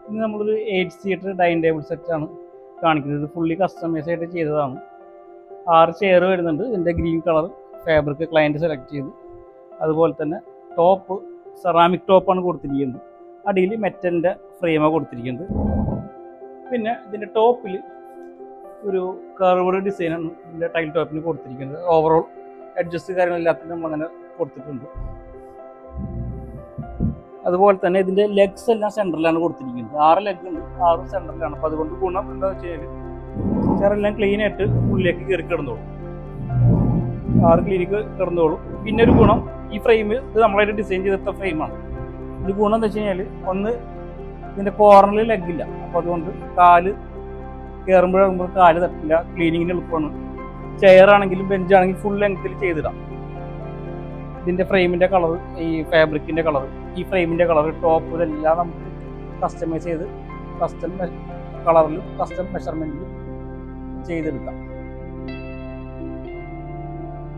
ഇനി നമ്മളൊരു 8 seater dining table സെറ്റാണ് കാണിക്കുന്നത്. ഫുള്ളി കസ്റ്റമൈസ് ആയിട്ട് ചെയ്തതാണ്. 6 ചെയർ വരുന്നുണ്ട്. ഇതിൻ്റെ green colour fabric client select ചെയ്ത്, അതുപോലെ തന്നെ ടോപ്പ് സെറാമിക് ടോപ്പാണ് കൊടുത്തിരിക്കുന്നത്. അടിയിൽ മെറ്റലിൻ്റെ ഫ്രെയിമാണ് കൊടുത്തിരിക്കുന്നത്. പിന്നെ ഇതിൻ്റെ ടോപ്പിൽ ഒരു കർവ്ഡ് ഡിസൈനാണ് ഇതിൻ്റെ ടൈൽ ടോപ്പിന് കൊടുത്തിരിക്കുന്നത്. ഓവറോൾ അഡ്ജസ്റ്റ് കാര്യങ്ങളെല്ലാത്തിനും നമ്മളങ്ങനെ കൊടുത്തിട്ടുണ്ട്. അതുപോലെ തന്നെ ഇതിൻ്റെ ലെഗ്സ് എല്ലാം സെൻറ്ററിലാണ് കൊടുത്തിരിക്കുന്നത്. 6 ലെഗ് ഉണ്ട്, 6 സെൻറ്ററിലാണ്. അപ്പോൾ അതുകൊണ്ട് ഗുണം എന്താ വെച്ച് കഴിഞ്ഞാൽ ചെറെല്ലാം ക്ലീൻ ആയിട്ട് ഉള്ളിലേക്ക് കയറി കിടന്നോളും, 6 ക്ലീനിക്ക് കിടന്നോളും. പിന്നെ ഒരു ഗുണം, ഈ ഫ്രെയിം ഇത് നമ്മളായിട്ട് ഡിസൈൻ ചെയ്തെടുത്ത ഫ്രെയിമാണ്. ഒരു ഗുണം എന്താ വെച്ച് കഴിഞ്ഞാൽ, ഒന്ന് ഇതിൻ്റെ കോർണറിൽ ലെഗില്ല, അപ്പോൾ അതുകൊണ്ട് കാല് കയറുമ്പോഴാകുമ്പോൾ കാല് തട്ടില്ല, ക്ലീനിങ്ങിന് എളുപ്പമാണ്. ചെയർ ആണെങ്കിലും ബെഞ്ചാണെങ്കിലും ഫുൾ ലെങ്ത്തിൽ ചെയ്തിടാം. ഇതിൻ്റെ ഫ്രെയിമിൻ്റെ കളർ, ഈ ഫാബ്രിക്കിൻ്റെ കളർ, ഈ ഫ്രെയിമിൻ്റെ കളർ, ടോപ്പ്, ഇതെല്ലാം നമുക്ക് കസ്റ്റമൈസ് ചെയ്ത് കസ്റ്റം കളറിലും കസ്റ്റം മെഷർമെൻറ്റിലും ചെയ്തെടുക്കാം.